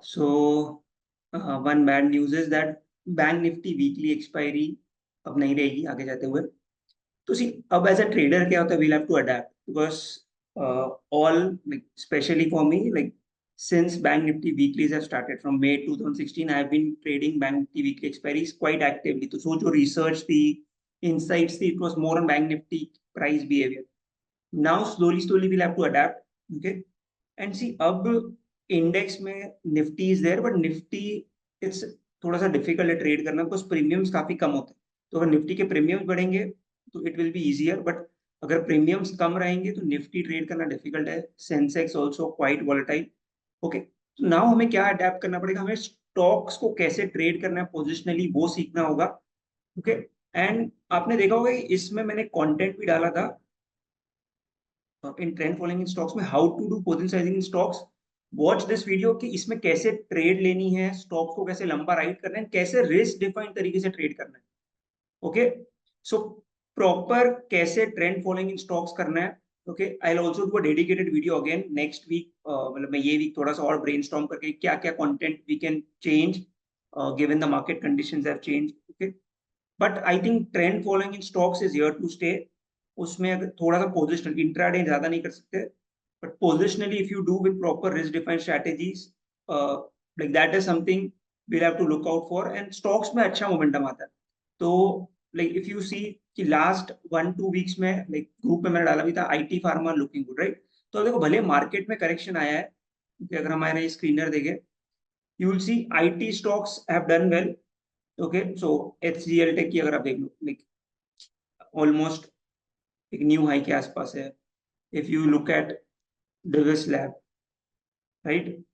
So one bad news is that bank Nifty weekly expiry अब नहीं रहेगी आगे जाते हुए. तो सी अब एज अ ट्रेडर क्या होता है, we'll have to adapt because all like especially for me, like since bank nifty weeklies have started from May 2016, I have been trading bank nifty weekly expiries quite actively. तो so जो research थी, insights थी, it was more on bank nifty price behavior. Now slowly we'll have to adapt. Okay. And see अब index में Nifty is there, but Nifty it's थोड़ा सा difficult है trade करना बिकॉज प्रीमियम्स काफी कम होते हैं. तो अगर निफ्टी के प्रीमियम्स बढ़ेंगे तो it will be easier, but अगर प्रीमियम्स कम रहेंगे तो निफ्टी ट्रेड करना डिफिकल्ट है. Sensex also quite volatile. Okay, तो नाउ हमें क्या अडेप्ट करना पड़ेगा, हमें स्टॉक्स को कैसे ट्रेड करना है पोजिशनली वो सीखना होगा. ओके, एंड आपने देखा होगा कि इसमें मैंने कंटेंट भी डाला था in trend following in stocks में, how to do position sizing in stocks. Watch this video कि इसमें कैसे ट्रेड लेनी है, स्टॉक्स को कैसे लंबा राइड करना है, कैसे रिस्क डिफाइंड तरीके से ट्रेड करना है. ओके, सो प्रॉपर कैसे ट्रेंड फॉलोइंग इन स्टॉक्स करना है. Okay, I will also do a dedicated video again next week. मतलब मैं ये वीक थोड़ा सा और ब्रेनस्टॉर्म करके क्या क्या content we can change given the market conditions have changed. Okay, but I think trend following in stocks is here to stay. उसमें अगर थोड़ा सा पोजिशनल इंट्राडे ज्यादा नहीं कर सकते, but positionally if you do with proper risk defined strategies, like that is something we'll have to look out for. And stocks में अच्छा मोमेंटम आता है. तो लाइक इफ यू सी कि लास्ट 1-2 वीक्स में लाइक ग्रुप में मैंने डाला भी था IT pharma looking good, right. तो देखो भले मार्केट में करेक्शन आया है, क्योंकि अगर हमारे स्क्रीनर देखे you will see IT stocks have done well. Okay, so HCL tech की अगर आप देख लो लाइक ऑलमोस्ट एक न्यू हाई के आसपास है. If you look at Divi's lab, right,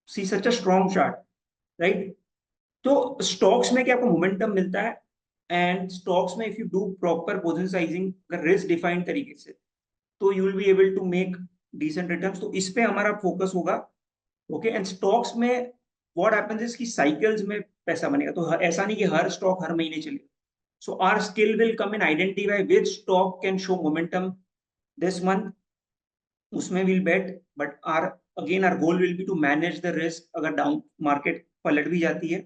see such a strong chart, right. तो स्टॉक्स में क्या आपको मोमेंटम मिलता है, एंड स्टॉक्स में if you do proper position sizing risk defined तरीके से, तो you will be able to make decent returns. तो इस पे हमारा फोकस होगा. ओके, एंड स्टॉक्स में व्हाट हैपेंस इज कि साइकिल्स में पैसा बनेगा. तो ऐसा नहीं कि हर स्टॉक हर महीने चले. So our skill will come in identify which stock can show momentum this month. उसमें we'll bet, but our goal will be to manage the risk. अगर डाउन मार्केट पलट भी जाती है,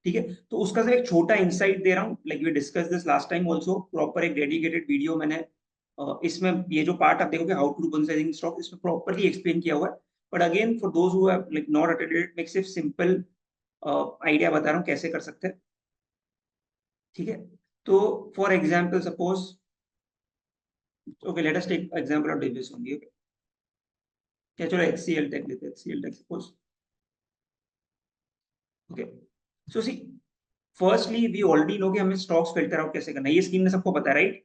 ठीक है, तो उसका सिर्फ एक छोटा इंसाइट दे रहा हूँ. Like we discuss this last time also, proper एक डेडिकेटेड वीडियो मैंने इसमें ये जो पार्ट आप देखोगे how to do position stock, इसमें प्रॉपरली एक्सप्लेन किया हुआ है. But again for those who have like not attended, मैं सिर्फ सिंपल आइडिया बता रहा हूँ कैसे कर सकते हैं. ठीक है, तो for example suppose, okay, let us take example of Davis only. Okay, क्या चलो HCL Tech लेते हैं. HCL Tech suppose. Okay, so see, firstly we already know कि हमें stocks filter out कैसे करना है. ये स्क्रीन में सबको पता है, राइट.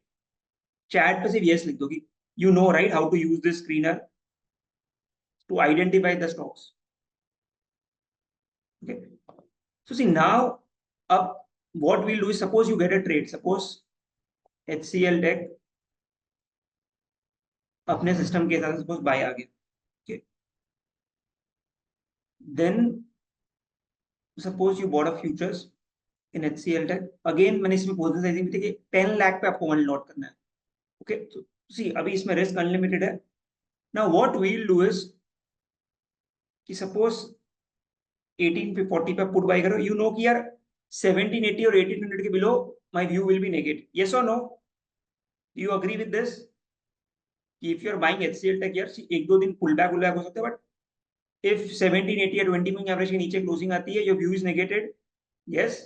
चैट पे सिर्फ yes लिख दो कि you know right how to use this screener to identify the stocks. Okay, so see now up what we'll do is suppose you get a trade, suppose HCL Tech अपने system के हिसाब से suppose bye आ गया. Okay, then suppose you bought a futures in HCL Tech. Again मैंने इसमें position sizing भी थी कि 10 लाख पे आपको वन लॉट करना है. ओके, तो सी अभी इसमें रिस्क अनलिमिटेड है. Now what we will do is कि सपोज 18 पे 40 पे पुट बाय करो, यू नो कि यार 1780 और 1800 के below my view will be negative. Yes और no, you agree with this कि if you are buying HCL Tech यार एक दो दिन पुल बैक हो सकता है, बट इफ 1780 या 20 मूविंग एवरेज के नीचे क्लोजिंग आती है, your view is negated. Yes,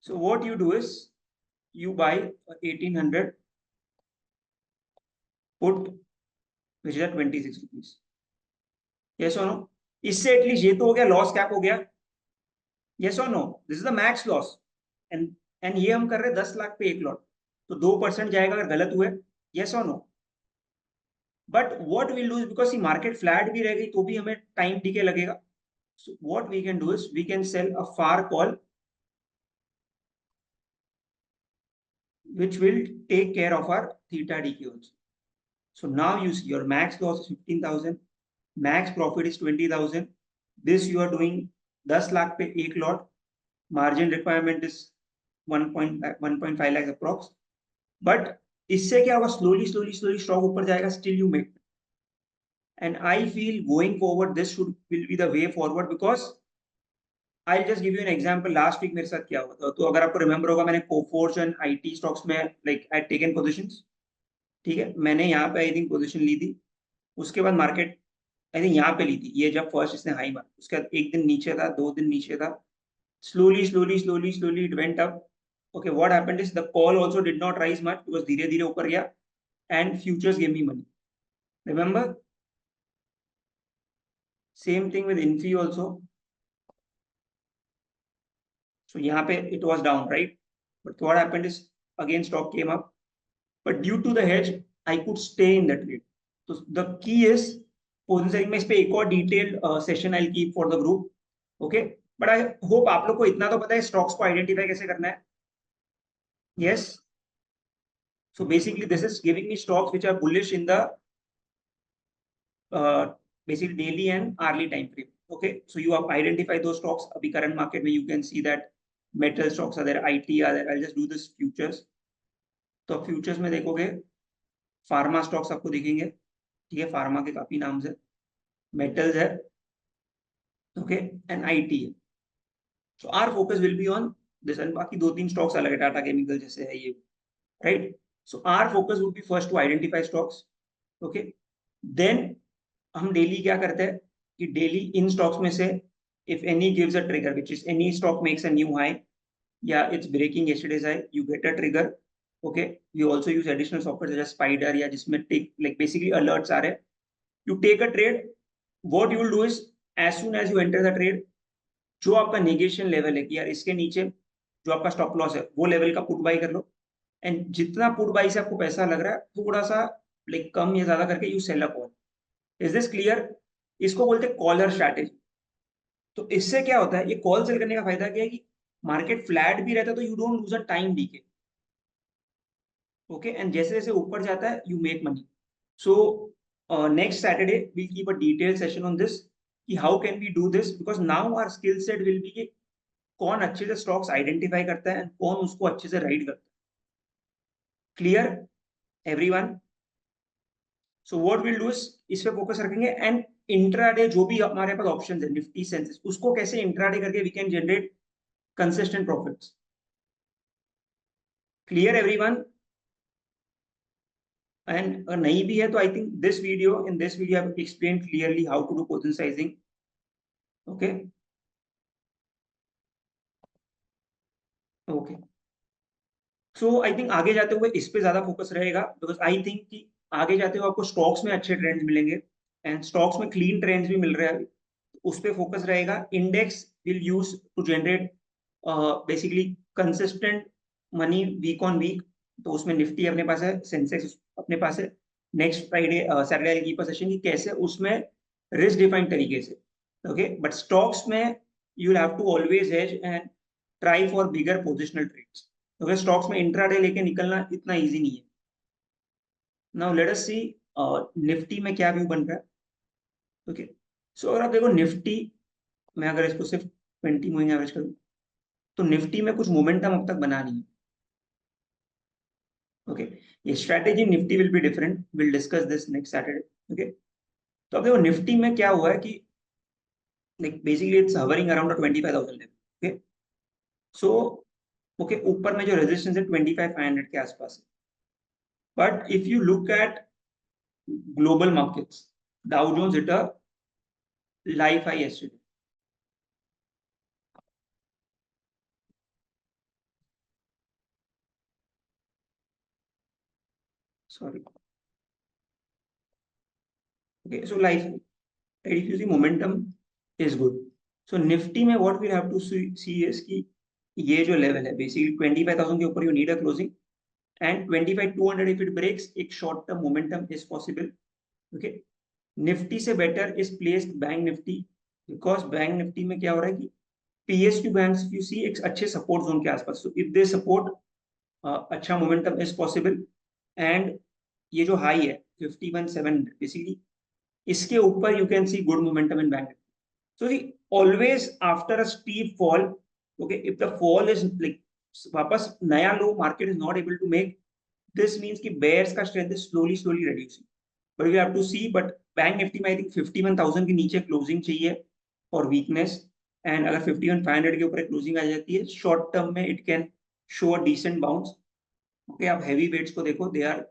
so what you do is you buy 1800 put which is at 26 rupees. Yes or no? इससे एटलीस्ट ये तो हो गया, लॉस कैप हो गया. Yes or no? This is the max loss. And ये हम कर रहे हैं 10 लाख पे एक लॉट, तो 2% जाएगा अगर गलत हुए. Yes or no? But what will do is because market flat भी रह गई तो भी हमें टाइम टीके लगेगा. So what we can do is we can sell a far call which will take care of our theta decay also. So now you see your max loss is 15,000, max profit is 20,000. This you are doing 10 lakh पे एक lot, margin requirement is 1.5 lakh approx. But इससे क्या होगा, slowly stock ऊपर जाएगा, still you make. and I feel going forward this will be the way forward, because I'll just give you an example. Last week मेरे साथ क्या हुआ था, तो अगर आपको रिमेंबर होगा, मैंने कोफोर्ज एंड आईटी स्टॉक्स में लाइक आई टेकन पोजीशंस, ठीक है, मैंने यहाँ पे आई थिंक पोजीशन ली थी, उसके बाद मार्केट आई थिंक यहाँ पे ली थी, ये जब फर्स्ट इसने हाई मारा, उसके बाद एक दिन नीचे था, 2 दिन नीचे था, slowly it went up. Okay, what happened is the call also did not rise much because धीरे धीरे ऊपर गया, and futures gave me money. Remember, same thing with Infi also. So यहाँ पे it was down, right? But what happened is again stock came up, but due to the hedge I could stay in the trade. So the key is position selling में, इस पे एक और detailed session I keep for the group, okay, but I hope आप लोग को इतना तो पता है स्टॉक्स को आइडेंटिफाई कैसे करना है. Yes, so basically this is giving me stocks which are bullish in the basically daily and hourly time frame. Okay, so you have identified those stocks. Abhi current market where you can see that metal stocks are there, IT are there. I'll just do this futures. तो futures में देखोगे pharma stocks आपको दिखेंगे, ठीक है, pharma के काफी नाम है, मेटल्स है, ओके, एंड आईटी है. So our focus will be on this, and बाकी 2-3 स्टॉक्स अलग है, टाटा केमिकल जैसे है ये, right. So our focus would be first to identify stocks, okay. Then हम डेली क्या करते हैं कि डेली इन स्टॉक्स में से if any gives a trigger, which is any stock makes a new high, yeah, it's breaking yesterday's high, you get a trigger. Okay, we also use additional software such as Spider, या जिसमें take like basically alerts आ रहे, you take a trade. What you will do is as soon as you enter the trade, जो आपका negation level है कि यार इसके नीचे जो आपका स्टॉप लॉस है वो लेवल का पुट बाई कर लो, एंड जितना पुट बाई से आपको पैसा लग रहा है थोड़ा सा लाइक कम या ज्यादा करके you sell a call. Is this clear? इसको बोलते हैं कॉलर स्ट्रैटेजी. तो इससे क्या होता है, ये कॉल सेल करने का फायदा क्या है कि मार्केट फ्लैट भी रहता है तो you don't lose a time decay, okay, and जैसे जैसे ऊपर जाता है you make money. So next Saturday we keep a detail session on this कि how can we do this, because now our skill set will be कि कौन अच्छे से स्टॉक्स आइडेंटिफाई करता है, कौन उसको अच्छे से राइड करता है. Clear everyone? So what will do is इस पे फोकस रखेंगे, एंड इंट्राडे जो भी हमारे पास ऑप्शंस है निफ्टी सेंसेस, उसको कैसे इंट्राडे करके we can generate consistent profits. Clear everyone? And नहीं भी है तो I think this video, in this video I have explained clearly how to do position sizing. Okay. Okay. So I think आगे जाते हुए इस पे ज्यादा फोकस रहेगा, because I think कि आगे जाते हुए आपको स्टॉक्स में अच्छे ट्रेंड्स मिलेंगे, एंड स्टॉक्स में क्लीन ट्रेंड्स भी मिल रहे हैं, उस पे फोकस रहेगा. Index will use to generate basically consistent money week on week, तो उसमें निफ्टी अपने पास है, सेंसेक्स अपने पास है. नेक्स्ट फ्राइडे सैटरडे की पोजीशन की कैसे उसमें रिस्क डिफाइंड तरीके से, ओके. बट स्टॉक्स में you will have to always hedge and try for bigger positional trades, क्योंकि स्टॉक्स में इंट्राडे लेके निकलना इतना इजी नहीं है. Now let us see Nifty में क्या व्यू बन रहा है, ओके. सो अगर आप देखो निफ्टी में, अगर इसको सिर्फ 20 मूविंग एवरेज करूं, तो निफ्टी में कुछ मोमेंटम अब तक बना नहीं है, ओके. ये strategy Nifty will be different, will discuss this next Saturday, okay. तो अब देखो निफ्टी में क्या हुआ है कि like basically it's hovering around 25,000 level, okay. So okay, ऊपर में जो रेजिस्टेंस है 25,500 के आसपास है. But if you look at global markets, Dow Jones hit a life high yesterday. Sorry. Okay, so life, if you see momentum is good. So Nifty में what we have to see is कि ये जो level है basically 25,000 के ऊपर you need a closing, and 25,200 if it breaks, एक short term momentum is possible, okay. Nifty से better is placed bank Nifty, because bank Nifty में क्या हो रहा है कि पीएसयू बैंक्स यू सी एक अच्छे सपोर्ट जोन के आसपास, सो इफ दे सपोर्ट अच्छा मोमेंटम इज पॉसिबल. एंड ये जो हाई है 51,700 बेसिकली, इसके ऊपर you can see good momentum in bank. So see, always after a steep fall, okay, if the fall is like वापस नया लो market is not able to make, this means कि bears का strength is slowly reducing. But you have to see, but bank Nifty में I think 51,000 के नीचे closing चाहिए for weakness, and अगर 51,500 के ऊपर क्लोजिंग आ जाती है शॉर्ट टर्म में it can show a decent bounce. Okay, आप हैवी वेट्स को देखो, दे आर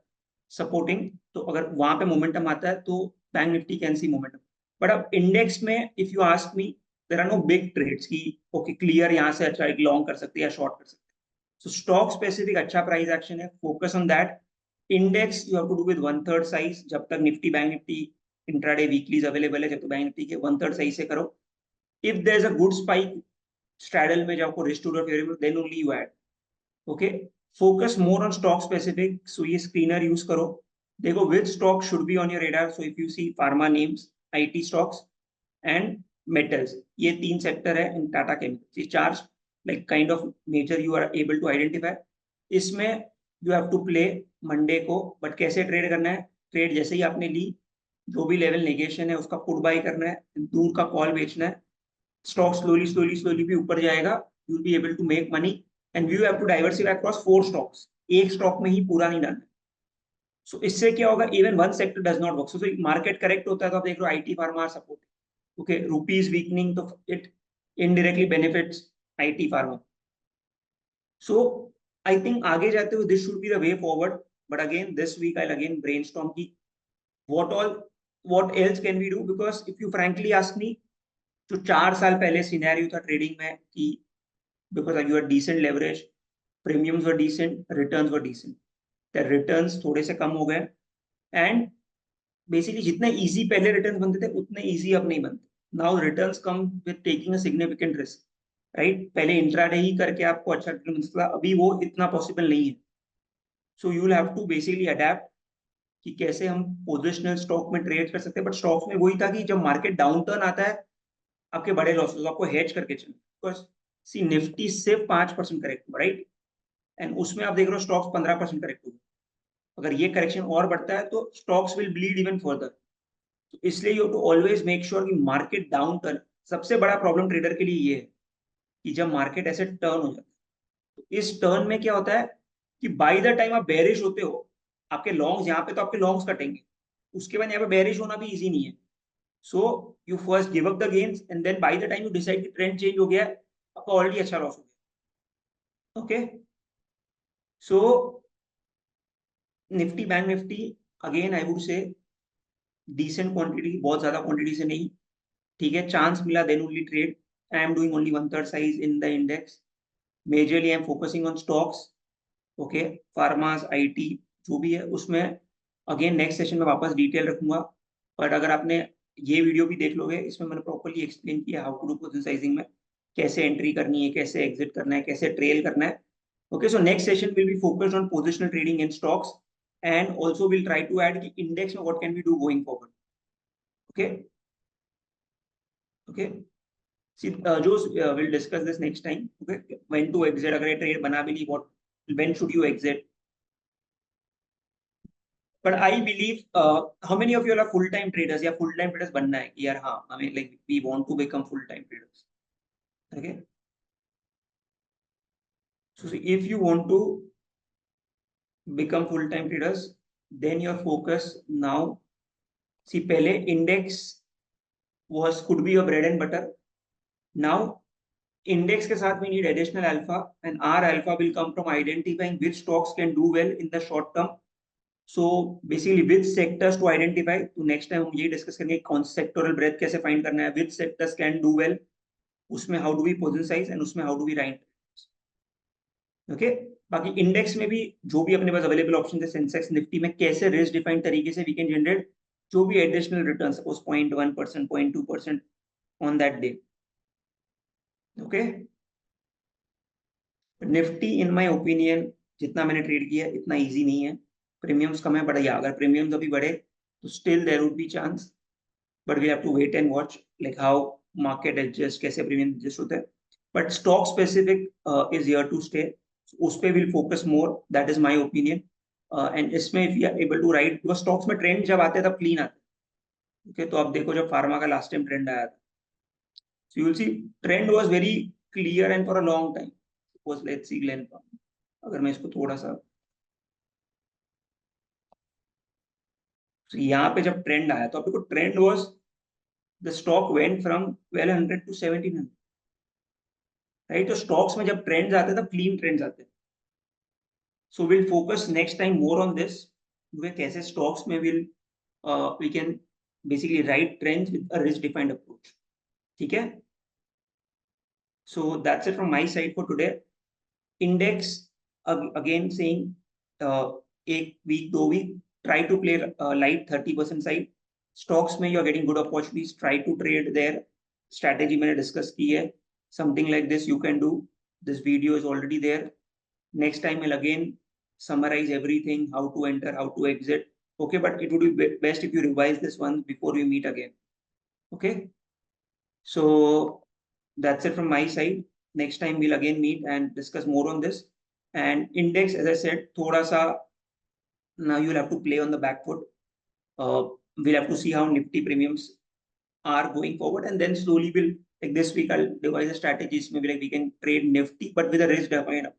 सपोर्टिंग, तो अगर वहां पे मोमेंटम आता है तो bank Nifty can see momentum. But अब इंडेक्स में if you ask me, there are no big trades की ओके क्लियर यहाँ से अच्छा एक लॉन्ग कर सकते हैं या शॉर्ट कर सकते हैं। So stock specific अच्छा प्राइस एक्शन है, focus on that. Index you have to do with 1/3 size, जब तक Nifty bank Nifty intraday weeklies available है, जब तक बैंक निफ्टी के 1/3 साइज से करो। If there is a good spike straddle में जब आपको risk to favourable, then only you add. Okay, focus more on stock specific, so ये स्क्रीनर यूज करो। देखो which stock should be on your radar, so if you see pharma names, IT stocks and metals, ये तीन sector है in Tata chemicals, ये चार like kind of major you are able to identify. इसमें you have to play Monday को, but कैसे trade करना है? ट्रेड जैसे ही आपने ली, जो भी लेवल नेगेशन है उसका पुट बाय करना है, दूर का कॉल बेचना है। स्टॉक स्लोली स्लोली स्लोली भी ऊपर जाएगा, you will be able to make money, and you have to diversify across 4 stocks, एक स्टॉक में ही पूरा नहीं डालना। सो इससे क्या होगा, even one sector does not work. So market correct होता है तो आप देख रहे हो IT pharma support, okay rupees weakening, तो it indirectly benefits IT pharma. So I think आगे जाते हुए this should be the way forward, but again this week I again brainstorm की what all what else can we do, because if you frankly ask me, जो 4 साल पहले scenario था trading में कि because you are decent leverage, premiums were decent, returns were decent, the returns थोड़े से कम हो गए, एंड बेसिकली जितने इजी पहले रिटर्न बनते थे उतने इजी अब नहीं बनते। Now returns come with taking a significant risk, right? पहले इंट्राडे ही करके आपको अच्छा रिटर्न मिलता था, अभी वो इतना पॉसिबल नहीं है। So you will have to basically adapt कि कैसे हम पोजिशनल स्टॉक में ट्रेड कर सकते हैं। बट स्टॉक्स में वही था कि जब मार्केट डाउन टर्न आता है आपके बड़े लॉसेस, आपको हेज करके चलना, बिकॉज सी निफ्टी सिर्फ 5% करेक्ट हुआ, राइट? एंड उसमें आप देख रहे हो स्टॉक्स 15% करेक्ट हुआ। अगर ये करेक्शन और बढ़ता है तो stocks will bleed even further. तो इसलिए you to always make sure कि मार्केट डाउन टर्न, सबसे बड़ा प्रॉब्लम ट्रेडर के लिए ये है कि जब मार्केट ऐसे टर्न हो जाता है, तो इस टर्न में क्या होता है कि बाय द टाइम आप बेरिश होते हो, आपके लॉन्ग्स यहाँ पे तो आपके लॉन्ग्स कटेंगे, उसके बाद यहाँ पे बेरिश होना भी इजी नहीं है। So you first give up the games and then by the time you decide कि ट्रेंड चेंज हो गया है, आपका ऑलरेडी अच्छा लॉस हो गया। Okay, so Nifty bank Nifty again I would say decent quantity, बहुत ज्यादा क्वांटिटी से नहीं, ठीक है? चांस मिला then only trade. I am doing only 1/3 size in the index, majorly I am focusing on stocks, okay फार्मास IT जो भी है उसमें। अगेन नेक्स्ट सेशन में वापस डिटेल रखूंगा, बट अगर आपने ये वीडियो भी देख लोगे, इसमें मैंने प्रॉपर्ली एक्सप्लेन किया how to do position sizing में, कैसे एंट्री करनी है, कैसे एग्जिट करना है, कैसे ट्रेल करना है। Okay, so next session will be focused on positional trading in stocks, and also will try to add कि इंडेक्स में what can we do going forward. Okay, okay, see Jose will discuss this next time, okay, when to exit, अगर ये trade बना भी ली, what when should you exit? But I believe how many of you are full time traders या full time traders बनना है कि यार हाँ हमें like we want to become full time traders, okay? So see, if you want to become full time traders, then your focus now, see पहले index was could be your bread and butter. Now index के साथ we need additional alpha, and our alpha will come from identifying which stocks can do well in the short term. So basically which sectors to identify, तो next time हम ये discuss करेंगे कौन से sectoral breath कैसे find करना है, which sectors can do well, उसमें how do we position and उसमें how do we write, okay? बाकी इंडेक्स में भी जो भी अपने पास अवेलेबल ऑप्शन है, सेंसेक्स निफ्टी में कैसे रिस्क डिफाइंड तरीके से वी कैन जनरेट जो भी additional return, suppose 0.1%, 0.2% on that day, okay? Nifty in my opinion जितना मैंने ट्रेड किया इतना इजी नहीं है, प्रीमियम्स कम है, बट या अगर प्रीमियम्स अभी बढ़े तो still there would be chance, but we have to wait and watch like how market adjust, कैसे premium adjust होता है। But stock specific is here to stay, so उस पे will focus more, that is my opinion। and इसमें if you are able to write, because stocks में trend जब आते हैं तब clean आते हैं, okay? तो अब देखो जब फार्मा का last time trend आया था, so you will see trend was very clear and for a long time, suppose let's see Glen Farm, अगर मैं इसको थोड़ा सा तो यहाँ पे जब ट्रेंड आया तो आपको trend was the stock went from 1200 to 1700, right? तो स्टॉक्स में जब ट्रेंड्स आते हैं तब क्लीन ट्रेंड्स आते हैं. So will focus next time more on this, कैसे स्टॉक्स में will we can basically write trends with a risk defined approach. ठीक है? So that's it from my side for today. Index again saying, एक week 2 week try to play light 30% side. Stocks में you are getting good opportunities, try to trade there. Strategy मैंने discuss की है. Something like this you can do. This video is already there. Next time I'll again summarize everything, how to enter, how to exit. Okay, but it would be best if you revise this one before we meet again. Okay, so that's it from my side. Next time we'll again meet and discuss more on this. And index, as I said, thoda sa now you'll have to play on the back foot. We'll have to see how Nifty premiums are going forward, and then slowly we'll, like this week I'll devise a strategies. Maybe like we can trade Nifty but with a risk defined